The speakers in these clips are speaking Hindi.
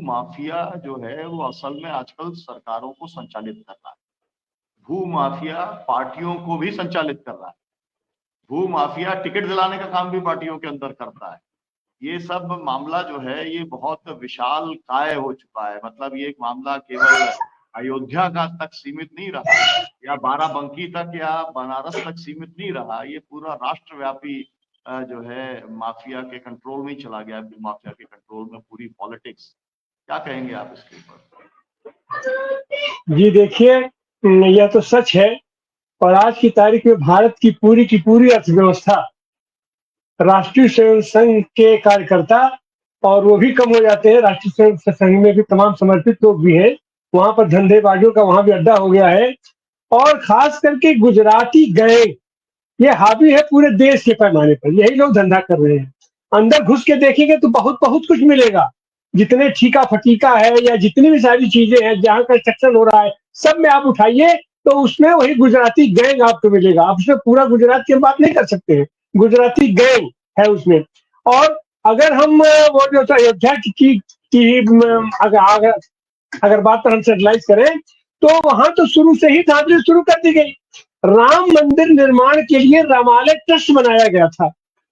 माफिया जो है वो असल में आजकल सरकारों को संचालित कर रहा है। भू माफिया पार्टियों को भी संचालित कर रहा है। भू माफिया टिकट दिलाने का काम भी पार्टियों के अंदर करता है। ये सब मामला जो है ये बहुत विशाल काय हो चुका है। मतलब ये एक मामला केवल अयोध्या का तक सीमित नहीं रहा या बाराबंकी तक या बनारस तक सीमित नहीं रहा। ये पूरा राष्ट्रव्यापी जो है माफिया के कंट्रोल में चला गया। माफिया के कंट्रोल में पूरी पॉलिटिक्स। क्या कहेंगे आप इसके ऊपर? जी देखिए, यह तो सच है। और आज की तारीख में भारत की पूरी अर्थव्यवस्था राष्ट्रीय स्वयं संघ के कार्यकर्ता, और वो भी कम हो जाते हैं। राष्ट्रीय स्वयं संघ में भी तमाम समर्पित लोग भी हैं। वहां पर धंधेबाजों का वहां भी अड्डा हो गया है। और खास करके गुजराती गैंग ये हावी है पूरे देश के पैमाने पर। यही लोग धंधा कर रहे हैं। अंदर घुस के देखेंगे तो बहुत बहुत कुछ मिलेगा। जितने ठीका फटीका है या जितनी भी सारी चीजें हैं जहाँ कंस्ट्रक्शन हो रहा है, सब में आप उठाइए तो उसमें वही गुजराती गैंग आपको मिलेगा। आप उसमें पूरा गुजरात की बात नहीं कर सकते हैं, गुजराती गैंग है उसमें। और अगर हम वो जो अयोध्या की अगर अगर बात पर हम सेटलाइज करें तो वहां तो शुरू से ही धांधली शुरू कर दी गई। राम मंदिर निर्माण के लिए रामालय ट्रस्ट बनाया गया था।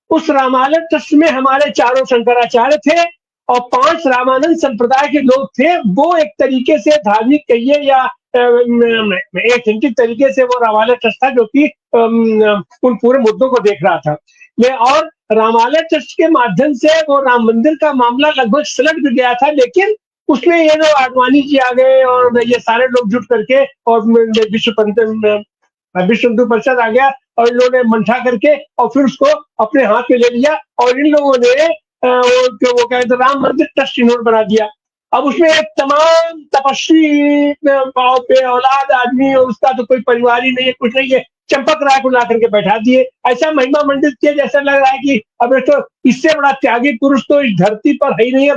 उस रामालय ट्रस्ट में हमारे चारों शंकराचार्य थे और 5 रामानंद संप्रदाय के लोग थे। वो एक तरीके से धार्मिक कहिए या एथेंटिक तरीके से वो रामालय ट्रस्ट था जो कि उन पूरे मुद्दों को देख रहा था। और रामालय ट्रस्ट के माध्यम से वो राम मंदिर का मामला लगभग सुलझ भी गया था। लेकिन उसमें ये जो आडवाणी जी आ गए और ये सारे लोग जुट करके और विश्व हिंदू परिषद आ गया और इन लोगों ने मंठा करके और फिर उसको अपने हाथ में ले लिया। और इन लोगों ने वो कहते राम मंदिर ट्रस्ट इन्होंने बना दिया। अब उसमें एक तमाम तपस्वी पे औलाद आदमी और उसका तो कोई परिवार ही नहीं है, कुछ नहीं है, चंपक राय को ला करके बैठा दिए। ऐसा महिमा मंडित किया जैसा लग रहा है कि अब तो इससे बड़ा त्यागी पुरुष तो इस धरती पर है ही नहीं है।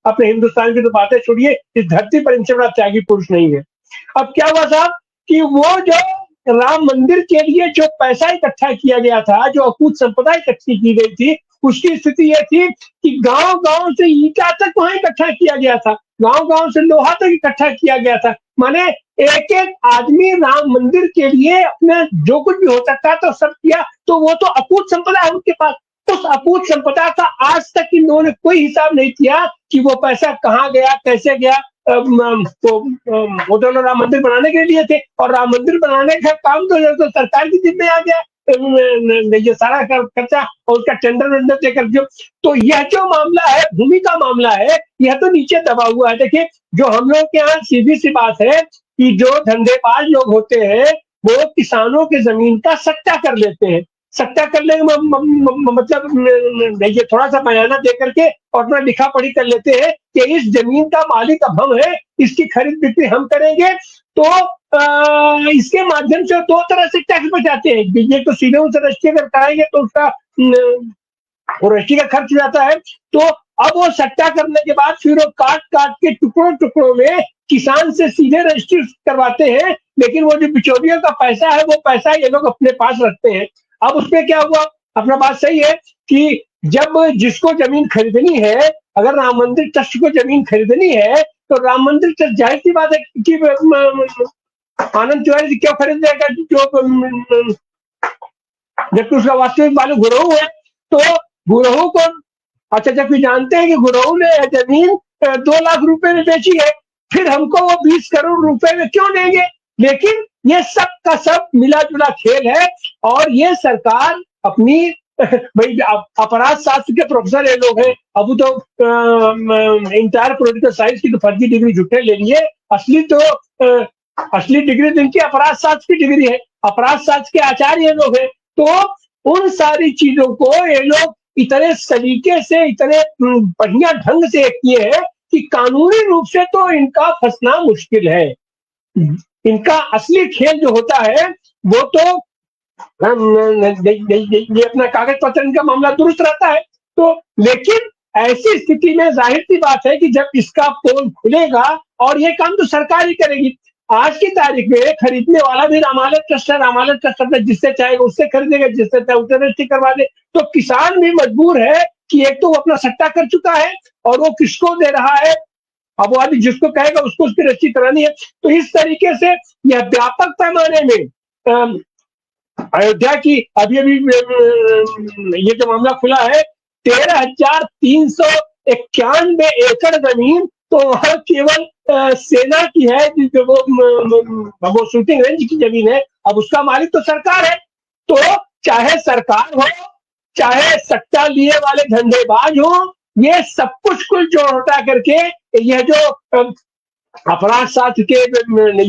अपने हिंदुस्तान की तो बातें छोड़िए, इस धरती पर इनसे बड़ा त्यागी पुरुष नहीं है। अब क्या हुआ साहब कि वो जो राम मंदिर के लिए जो पैसा इकट्ठा किया गया था, जो अकूत संपदा इकट्ठी की गई थी, उसकी स्थिति यह थी कि गांव-गांव से ईंटा तक वहां इकट्ठा किया गया था, गांव-गांव से लोहा तक इकट्ठा किया गया था। माने एक-एक आदमी राम मंदिर के लिए अपने जो कुछ भी हो सकता था सब किया। तो वो तो अकूत संपदा है उनके पास। उस अकूत संपदा का आज तक इन लोगों ने कोई हिसाब नहीं किया कि वो पैसा कहाँ गया, कैसे गया। वो दोनों राम मंदिर बनाने के लिए थे और राम मंदिर बनाने का काम तो सरकार की जिम्मे आ गया। ये सारा खर्चा और उसका टेंडर वेंडर देकर जो, तो यह जो मामला है, भूमि का मामला है, यह तो नीचे दबा हुआ है। देखिए, जो हम लोग के यहाँ सीधी सी बात है कि जो धंधेबाज लोग होते हैं वो किसानों की जमीन का सट्टा कर लेते हैं। सट्टा करने का मतलब ये थोड़ा सा बयाना दे करके और अपना लिखा पढ़ी कर लेते हैं कि इस जमीन का मालिक अब हम है, इसकी खरीद बिक्री हम करेंगे। तो इसके माध्यम से 2 तरह से टैक्स बचाते हैं। ये तो सीधे उसे रजिस्ट्री अगर कराएंगे तो उसका वो रजिस्ट्री का खर्च जाता है। तो अब वो सट्टा करने के बाद फिर वो काट काट के टुकड़ों में किसान से सीधे रजिस्ट्री करवाते हैं। लेकिन वो जो बिचौलियों का पैसा है वो पैसा ये लोग अपने पास रखते हैं। अब उसमें क्या हुआ, अपना बात सही है कि जब जिसको जमीन खरीदनी है, अगर राम मंदिर ट्रस्ट को जमीन खरीदनी है तो राम मंदिर ट्रस्ट जाहिर सी बात है कि आनंद तिवारी जी क्यों खरीद देगा, जो जबकि उसका वास्तविक मालिक गुरहू है। तो गुरहू को अच्छा, जबकि जानते हैं कि गुरहू ने जमीन 2 लाख रुपए में बेची है, फिर हमको वो 20 करोड़ रुपए में क्यों देंगे। लेकिन ये सब का सब मिला जुला खेल है। और ये सरकार अपनी भाई अपराध शास्त्र के प्रोफेसर ये लोग हैं। अब तो इंटायर पॉलिटिकल साइंस की तो फर्जी डिग्री झूठे ले लिए। असली डिग्री तो इनकी अपराध शास्त्र की डिग्री है, अपराध शास्त्र के आचार्य ये लोग हैं। तो उन सारी चीजों को ये लोग इतने तरीके से, इतने बढ़िया ढंग से किए हैं कि कानूनी रूप से तो इनका फंसना मुश्किल है। इनका असली खेल जो होता है वो तो ये अपना कागज पत्र इनका मामला दुरुस्त रहता है। तो लेकिन ऐसी स्थिति में जाहिर सी बात है कि जब इसका पोल खुलेगा, और ये काम तो सरकार ही करेगी। आज की तारीख में खरीदने वाला भी रामालय ट्रस्ट है, रामालय ट्रस्ट जिससे चाहेगा उससे खरीदेगा, जिससे चाहे उससे रजिस्ट्री करवा दे। तो किसान भी मजबूर है कि एक तो वो अपना सट्टा कर चुका है और वो किसको दे रहा है, अब वो आदमी जिसको कहेगा उसको उसकी रस्सी करानी है। तो इस तरीके से यह व्यापक पैमाने में अयोध्या की अभी अभी ये जो मामला खुला है, 13,391 एकड़ जमीन तो वहां केवल सेना की है, वो शूटिंग रेंज की जमीन है। अब उसका मालिक तो सरकार है। तो चाहे सरकार हो, चाहे सट्टा लिए वाले धंधेबाज हो, ये सब कुछ कुल जोड़ हटा करके यह जो अपराध साथ के ये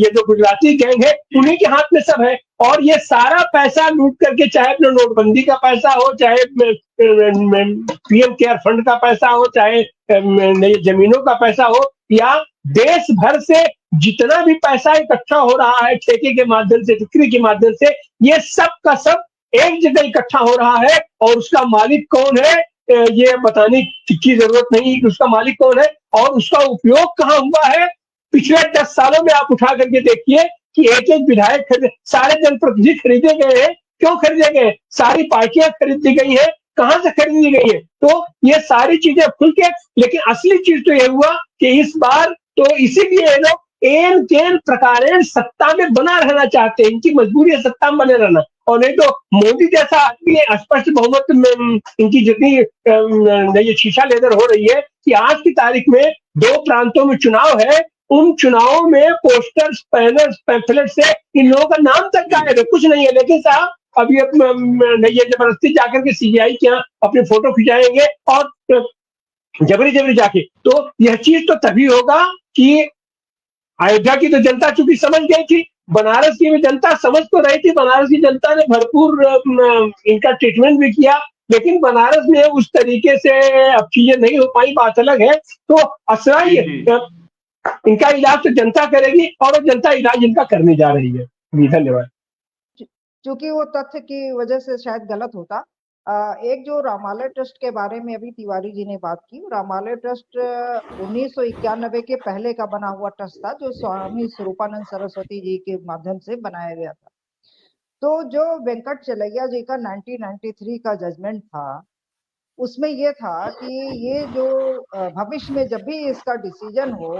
जो गुजराती गैंग है उन्हीं के हाथ में सब है। और ये सारा पैसा लूट करके, चाहे अपने नोटबंदी का पैसा हो, चाहे पीएम केयर फंड का पैसा हो, चाहे जमीनों का पैसा हो, या देश भर से जितना भी पैसा इकट्ठा हो रहा है ठेके के माध्यम से, बिक्री के माध्यम से, ये सब का सब एक जगह इकट्ठा हो रहा है। और उसका मालिक कौन है ये बताने की जरूरत नहीं कि उसका मालिक कौन है और उसका उपयोग कहाँ हुआ है। पिछले 10 सालों में आप उठा करके देखिए कि एक एक विधायक खरीदे, सारे जनप्रतिनिधि खरीदे गए हैं। क्यों खरीदे गए? सारी पार्टियां खरीदी गई है। कहां से खरीदी गई है? तो ये सारी चीजें खुल के, लेकिन असली चीज तो ये हुआ कि इस बार तो इसीलिए ये लोग एन केन प्रकारेण सत्ता में बना रहना चाहते हैं। इनकी मजबूरी है सत्ता में बने रहना। और नहीं तो मोदी जैसा आदमी स्पष्ट बहुमत में इनकी जितनी ये शीशा लेदर हो रही है कि आज की तारीख में 2 प्रांतों में चुनाव है, उन चुनावों में पोस्टर्स, पैनर्स, पैम्फलेट से इन लोगों का नाम तक गायब है, कुछ नहीं है। लेकिन साहब अभी ये जबरदस्ती जाकर के सीबीआई के यहाँ अपनी फोटो खिंचाएंगे और जबरी जबरी जाके। तो यह चीज तो तभी होगा कि अयोध्या की तो जनता चूंकि समझ गई थी, बनारस की भी जनता समझ तो रही थी, बनारस की जनता ने भरपूर इनका ट्रीटमेंट भी किया, लेकिन बनारस में उस तरीके से अब चीजें नहीं हो पाई, बात अलग है। तो असरा इनका इलाज तो जनता करेगी और जनता इलाज इनका करने जा रही है। धन्यवाद। क्योंकि वो तथ्य की वजह से शायद गलत होता। एक जो रामालय ट्रस्ट के बारे में अभी तिवारी जी ने बात की, रामालय ट्रस्ट 1991 के पहले का बना हुआ ट्रस्ट था जो स्वामी स्वरूपानंद सरस्वती जी के माध्यम से बनाया गया था। तो जो वेंकट चलैया जी का 1993 का जजमेंट था, उसमें ये था कि ये जो भविष्य में जब भी इसका डिसीजन हो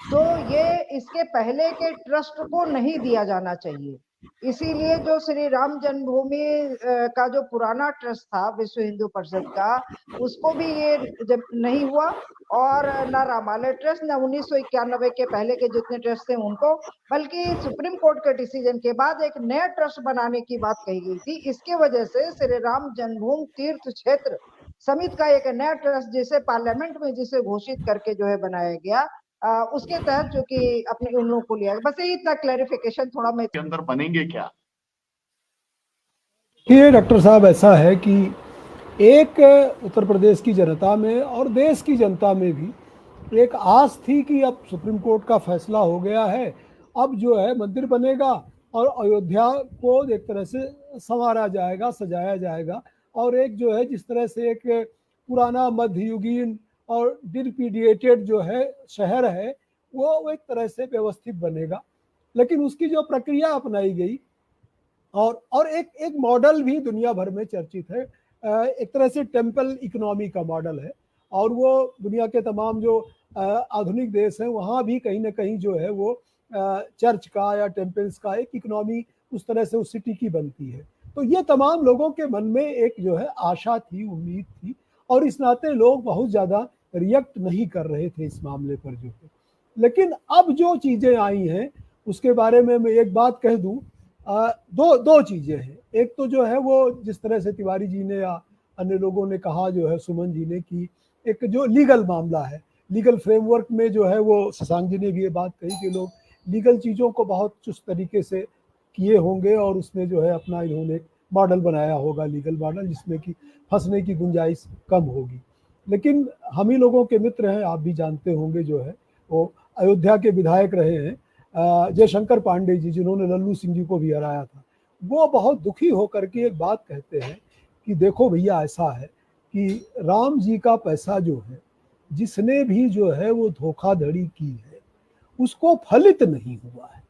तो ये इसके पहले के ट्रस्ट को नहीं दिया जाना चाहिए। इसीलिए जो श्री राम जन्मभूमि का जो पुराना ट्रस्ट था विश्व हिंदू परिषद का, उसको भी ये जब नहीं हुआ, और ना रामालय ट्रस्ट, ना 1991 के पहले के जितने ट्रस्ट थे उनको, बल्कि सुप्रीम कोर्ट के डिसीजन के बाद एक नया ट्रस्ट बनाने की बात कही गई थी। इसके वजह से श्री राम जन्मभूमि तीर्थ क्षेत्र समिति का एक नया ट्रस्ट जिसे पार्लियामेंट में जिसे घोषित करके जो है बनाया गया, उसके तहत जो कि अपने उन लोगों को लिया। बस यही इतना क्लैरिफिकेशन थोड़ा मैं के अंदर बनेंगे क्या? ये डॉक्टर साहब ऐसा है कि एक उत्तर प्रदेश की जनता में और देश की जनता में भी एक आस थी कि अब सुप्रीम कोर्ट का फैसला हो गया है, अब जो है मंदिर बनेगा और अयोध्या को एक तरह से संवारा जाएगा, सजाया जाएगा, और एक जो है जिस तरह से एक पुराना मध्ययुगीन और डिलपीडिएटेड जो है शहर है वो एक तरह से व्यवस्थित बनेगा। लेकिन उसकी जो प्रक्रिया अपनाई गई और एक मॉडल भी दुनिया भर में चर्चित है, एक तरह से टेम्पल इकोनॉमी का मॉडल है, और वो दुनिया के तमाम जो आधुनिक देश हैं वहाँ भी कहीं ना कहीं जो है वो चर्च का या टेम्पल्स का एक इकोनॉमी उस तरह से उस सिटी की बनती है। तो ये तमाम लोगों के मन में एक जो है आशा थी, उम्मीद थी, और इस नाते लोग बहुत ज़्यादा रिएक्ट नहीं कर रहे थे इस मामले पर जो है। लेकिन अब जो चीज़ें आई हैं उसके बारे में मैं एक बात कह दूं, दो चीज़ें हैं। एक तो जो है वो जिस तरह से तिवारी जी ने या अन्य लोगों ने कहा जो है, सुमन जी ने, कि एक जो लीगल मामला है, लीगल फ्रेमवर्क में जो है वो शशांक जी ने भी ये बात कही कि लोग लीगल चीज़ों को बहुत चुस्त तरीके से किए होंगे और उसमें जो है अपना इन्होंने मॉडल बनाया होगा, लीगल मॉडल, जिसमें कि फंसने की गुंजाइश कम होगी। लेकिन हम ही लोगों के मित्र हैं, आप भी जानते होंगे, जो है वो अयोध्या के विधायक रहे हैं जयशंकर पांडे जी, जिन्होंने लल्लू सिंह जी को भी हराया था। वो बहुत दुखी होकर के एक बात कहते हैं कि देखो भैया, ऐसा है कि राम जी का पैसा जो है जिसने भी जो है वो धोखाधड़ी की है उसको फलित नहीं हुआ है।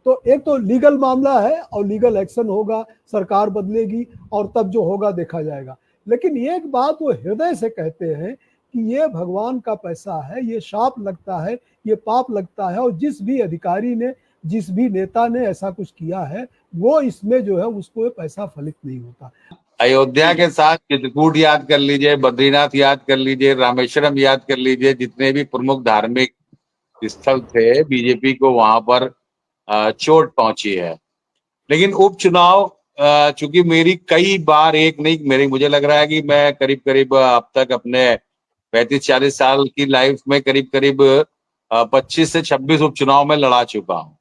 तो एक तो लीगल मामला है और लीगल एक्शन होगा, सरकार बदलेगी और तब जो होगा देखा जाएगा। लेकिन एक बात वो हृदय से कहते हैं कि ये भगवान का पैसा है, ये शाप लगता है, ये पाप लगता है, और जिस भी अधिकारी ने, जिस भी नेता ने ऐसा कुछ किया है, वो इसमें जो है उसको ये पैसा फलित नहीं होता। अयोध्या के साथ चित्रकूट याद कर लीजिए, बद्रीनाथ याद कर लीजिए, रामेश्वरम याद कर लीजिए, जितने भी प्रमुख धार्मिक स्थल थे, बीजेपी को वहां पर चोट पहुंची है। लेकिन उपचुनाव, चूंकि मेरी कई बार, एक नहीं, मेरी मुझे लग रहा है कि मैं करीब करीब अब तक अपने 35-40 साल की लाइफ में करीब करीब 25 से 26 उपचुनाव में लड़ा चुका हूं।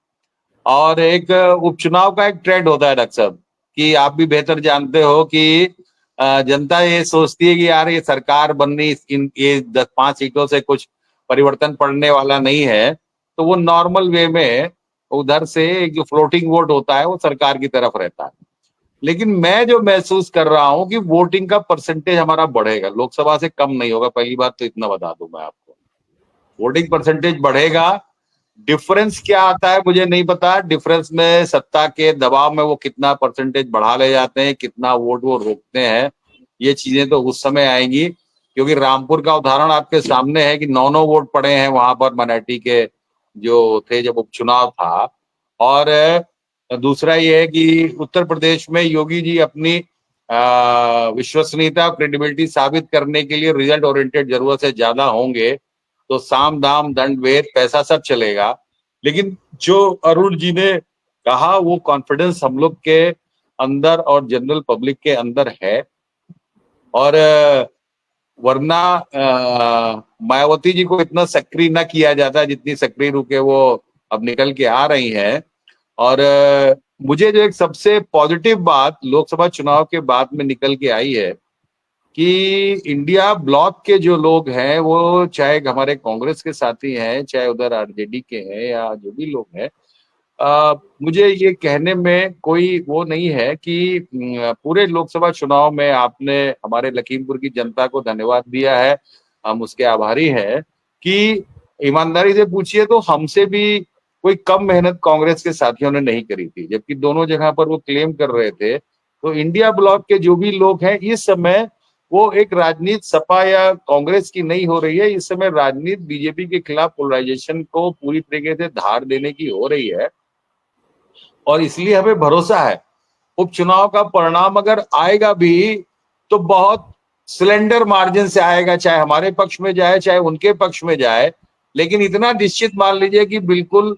और एक उपचुनाव का एक ट्रेंड होता है डॉक्टर साहब, कि आप भी बेहतर जानते हो कि जनता ये सोचती है कि यार ये सरकार बननी, ये 10-5 सीटों से कुछ परिवर्तन पड़ने वाला नहीं है, तो वो नॉर्मल वे में उधर से जो फ्लोटिंग वोट होता है वो सरकार की तरफ रहता है। लेकिन मैं जो महसूस कर रहा हूं कि वोटिंग का परसेंटेज हमारा बढ़ेगा, लोकसभा से कम नहीं होगा। पहली बात तो इतना बता दूं मैं आपको, वोटिंग परसेंटेज बढ़ेगा। डिफरेंस क्या आता है मुझे नहीं पता, डिफरेंस में सत्ता के दबाव में वो कितना परसेंटेज बढ़ा ले जाते हैं, कितना वोट वो रोकते हैं, ये चीजें तो उस समय आएंगी। क्योंकि रामपुर का उदाहरण आपके सामने है कि 9 वोट पड़े हैं वहां पर माइनॉरिटी के जो थे जब उपचुनाव था। और दूसरा ये है कि उत्तर प्रदेश में योगी जी अपनी विश्वसनीयता, क्रेडिबिलिटी साबित करने के लिए रिजल्ट ओरिएंटेड जरूरत से ज्यादा होंगे, तो साम दाम दंड भेद पैसा सब चलेगा। लेकिन जो अरुण जी ने कहा वो कॉन्फिडेंस हम लोग के अंदर और जनरल पब्लिक के अंदर है। और वरना मायावती जी को इतना सक्रिय न किया जाता जितनी सक्रिय रूपे वो अब निकल के आ रही हैं। और मुझे जो एक सबसे पॉजिटिव बात लोकसभा चुनाव के बाद में निकल के आई है कि इंडिया ब्लॉक के जो लोग हैं, वो चाहे हमारे कांग्रेस के साथी हैं, चाहे उधर आरजेडी के हैं, या जो भी लोग हैं, मुझे ये कहने में कोई वो नहीं है कि पूरे लोकसभा चुनाव में आपने हमारे लखीमपुर की जनता को धन्यवाद दिया है, हम उसके आभारी हैं। कि ईमानदारी से पूछिए तो हमसे भी कोई कम मेहनत कांग्रेस के साथियों ने नहीं करी थी, जबकि दोनों जगह पर वो क्लेम कर रहे थे। तो इंडिया ब्लॉक के जो भी लोग हैं, इस समय वो एक राजनीति सपा या कांग्रेस की नहीं हो रही है, इस समय राजनीति बीजेपी के खिलाफ पोलराइजेशन को पूरी तरीके से धार देने की हो रही है। और इसलिए हमें भरोसा है उपचुनाव का परिणाम अगर आएगा भी तो बहुत सिलेंडर मार्जिन से आएगा, चाहे हमारे पक्ष में जाए चाहे उनके पक्ष में जाए। लेकिन इतना निश्चित मान लीजिए कि बिल्कुल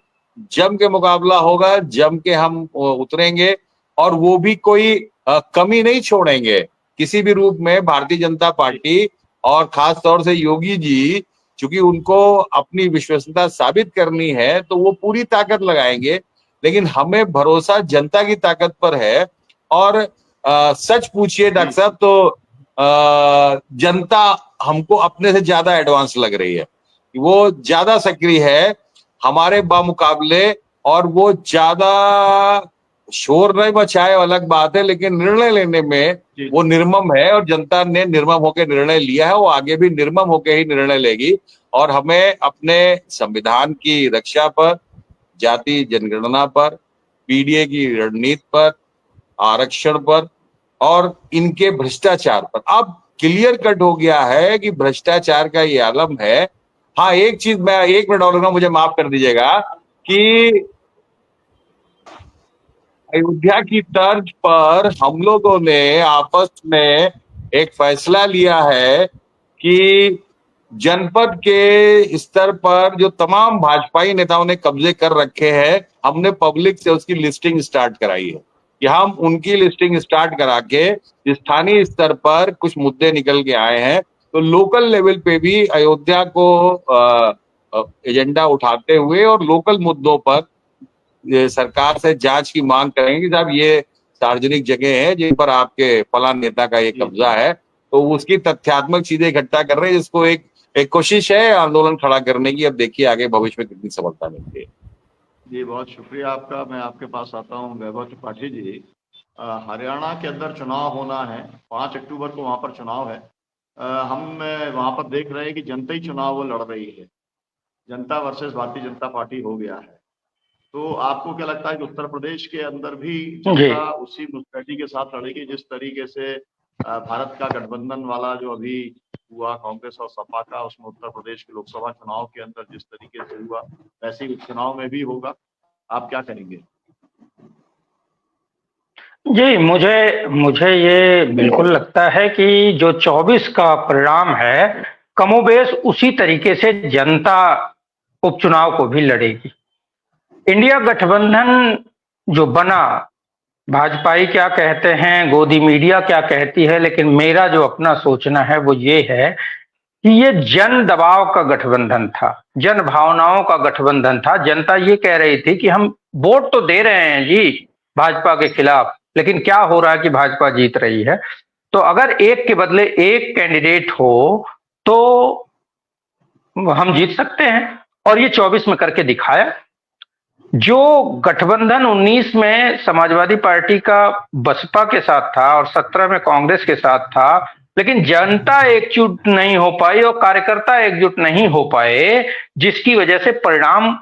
जम के मुकाबला होगा, जम के हम उतरेंगे, और वो भी कोई कमी नहीं छोड़ेंगे किसी भी रूप में। भारतीय जनता पार्टी और खास तौर से योगी जी, चूंकि उनको अपनी विश्वसनीयता साबित करनी है, तो वो पूरी ताकत लगाएंगे। लेकिन हमें भरोसा जनता की ताकत पर है। और सच पूछिए डॉक्टर साहब तो जनता हमको अपने से ज्यादा एडवांस लग रही है, वो ज्यादा सक्रिय है हमारे बामुकाबले, और वो ज्यादा शोर नहीं मचाए अलग बात है, लेकिन निर्णय लेने में वो निर्मम है। और जनता ने निर्मम होकर निर्णय लिया है, वो आगे भी निर्मम होकर ही निर्णय लेगी। और हमें अपने संविधान की रक्षा पर, जाति जनगणना पर, पीडीए की रणनीति पर, आरक्षण पर, और इनके भ्रष्टाचार पर अब क्लियर कट हो गया है कि भ्रष्टाचार का ये आलम है। हाँ, एक चीज मैं 1 मिनट और मुझे माफ कर दीजिएगा कि अयोध्या की तर्ज पर हम लोगों ने आपस में एक फैसला लिया है कि जनपद के स्तर पर जो तमाम भाजपाई नेताओं ने कब्जे कर रखे हैं, हमने पब्लिक से उसकी लिस्टिंग स्टार्ट कराई है कि हम उनकी लिस्टिंग स्टार्ट करा के स्थानीय स्तर पर कुछ मुद्दे निकल के आए हैं। तो लोकल लेवल पे भी अयोध्या को एजेंडा उठाते हुए और लोकल मुद्दों पर सरकार से जांच की मांग करेंगे कि साहब ये सार्वजनिक जगह है जिन पर आपके फलान नेता का ये कब्जा है, तो उसकी तथ्यात्मक चीजें इकट्ठा कर रहे हैं, जिसको एक कोशिश है आंदोलन खड़ा करने की। अब देखिए आगे भविष्य में कितनी सफलता मिलती है। जी, बहुत शुक्रिया आपका। मैं आपके पास आता हूँ वैभव त्रिपाठी जी। हरियाणा के अंदर चुनाव होना है, 5 अक्टूबर को वहाँ पर चुनाव है। हम वहाँ पर देख रहे हैं कि जनता ही चुनाव वो लड़ रही है, जनता वर्सेस भारतीय जनता पार्टी हो गया है। तो आपको क्या लगता है कि उत्तर प्रदेश के अंदर भी जनता उसी मुस्तैदी के साथ लड़ेगी जिस तरीके से भारत का गठबंधन वाला जो अभी हुआ कांग्रेस और सपा का, उसमें उत्तर प्रदेश के लोकसभा चुनाव के अंदर जिस तरीके से हुआ वैसे ही उपचुनाव में भी होगा, आप क्या करेंगे? जी, मुझे ये बिल्कुल लगता है कि जो 24 का परिणाम है, कमोबेश उसी तरीके से जनता उपचुनाव को भी लड़ेगी। इंडिया गठबंधन जो बना, भाजपाई क्या कहते हैं, गोदी मीडिया क्या कहती है, लेकिन मेरा जो अपना सोचना है वो ये है कि ये जन दबाव का गठबंधन था, जन भावनाओं का गठबंधन था। जनता ये कह रही थी कि हम वोट तो दे रहे हैं जी भाजपा के खिलाफ, लेकिन क्या हो रहा है कि भाजपा जीत रही है। तो अगर एक के बदले एक कैंडिडेट हो तो हम जीत सकते हैं, और ये 24 में करके दिखाया। जो गठबंधन 19 में समाजवादी पार्टी का बसपा के साथ था और 17 में कांग्रेस के साथ था, लेकिन जनता एकजुट नहीं हो पाई और कार्यकर्ता एकजुट नहीं हो पाए, जिसकी वजह से परिणाम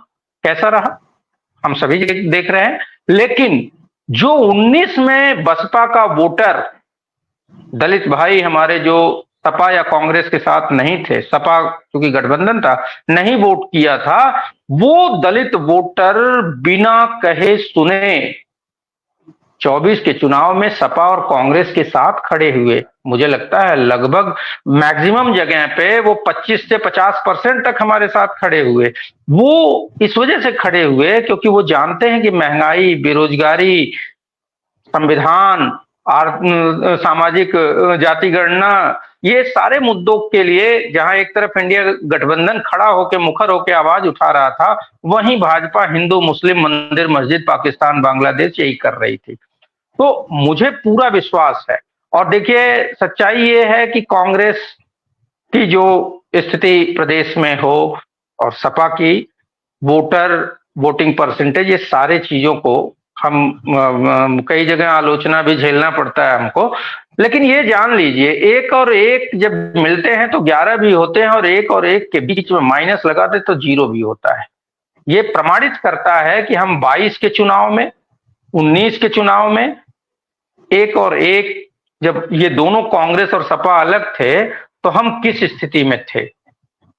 कैसा रहा हम सभी देख रहे हैं। लेकिन जो 19 में बसपा का वोटर, दलित भाई हमारे जो सपा या कांग्रेस के साथ नहीं थे, सपा क्योंकि गठबंधन था, नहीं वोट किया था, वो दलित वोटर बिना कहे सुने 24 के चुनाव में सपा और कांग्रेस के साथ खड़े हुए। मुझे लगता है लगभग मैक्सिमम जगह पे वो 25 से 50% तक हमारे साथ खड़े हुए। वो इस वजह से खड़े हुए क्योंकि वो जानते हैं कि महंगाई, बेरोजगारी, संविधान, सामाजिक जाति गणना, ये सारे मुद्दों के लिए जहां एक तरफ इंडिया गठबंधन खड़ा होकर मुखर होकर आवाज उठा रहा था, वहीं भाजपा हिंदू मुस्लिम मंदिर मस्जिद पाकिस्तान बांग्लादेश यही कर रही थी। तो मुझे पूरा विश्वास है। और देखिए सच्चाई ये है कि कांग्रेस की जो स्थिति प्रदेश में हो और सपा की वोटिंग परसेंटेज, ये सारे चीजों को हम कई जगह आलोचना भी झेलना पड़ता है हमको, लेकिन ये जान लीजिए एक और एक जब मिलते हैं तो 11 भी होते हैं, और एक और एक के बीच में माइनस लगाते तो 0 भी होता है। ये प्रमाणित करता है कि हम 22 के चुनाव में, 19 के चुनाव में एक और एक, जब ये दोनों कांग्रेस और सपा अलग थे तो हम किस स्थिति में थे।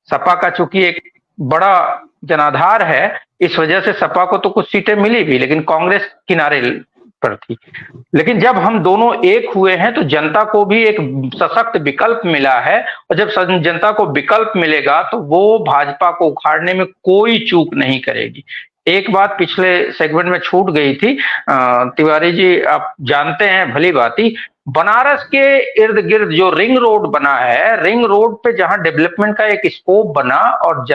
सपा का चूंकि एक बड़ा जनाधार है, इस वजह से सपा को तो कुछ सीटें मिली भी, लेकिन कांग्रेस किनारे पर थी। लेकिन जब हम दोनों एक हुए हैं तो जनता को भी एक सशक्त विकल्प मिला है, और जब जनता को विकल्प मिलेगा तो वो भाजपा को उखाड़ने में कोई चूक नहीं करेगी। एक बात पिछले सेगमेंट में छूट गई थी, तिवारी जी आप जानते हैं भली भांति, बनारस के इर्द गिर्द जो रिंग रोड बना है, रिंग रोड पे जहां डेवलपमेंट का एक स्कोप बना और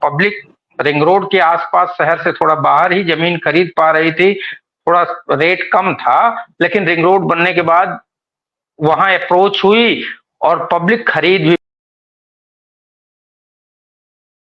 पब्लिक रिंग रोड के आसपास शहर से थोड़ा बाहर ही जमीन खरीद पा रही थी, थोड़ा रेट कम था, लेकिन रिंग रोड बनने के बाद वहां अप्रोच हुई और पब्लिक खरीद भी